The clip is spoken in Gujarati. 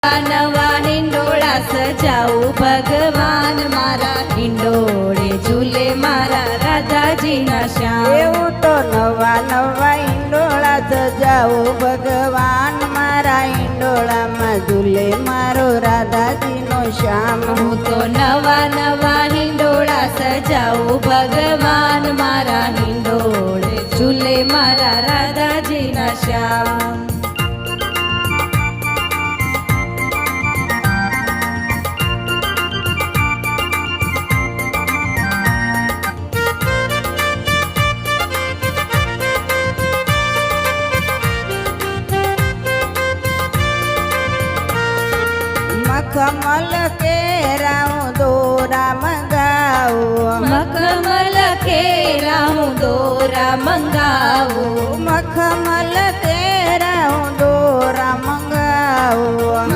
નવા હિંડોળા સજાવું ભગવાન મારા હિંડોળે ઝૂલે મારા રાધાજીના શ્યામ. એવું તો નવા નવા હિંડોળા સજાવું ભગવાન મારા હિંડોળામાં ઝૂલે મારો રાધાજીનો શ્યામ. હું તો નવા નવા હિંડોળા સજાવું ભગવાન મારા હિંડોળે ઝૂલે મારા રાધાજીના શ્યામ. મખમલ કેરા હું દોરા મંગાવું. મખમલ કેરા હું દોરા મંગાવું. મખમલ કેરા હું દોરા મંગાવું.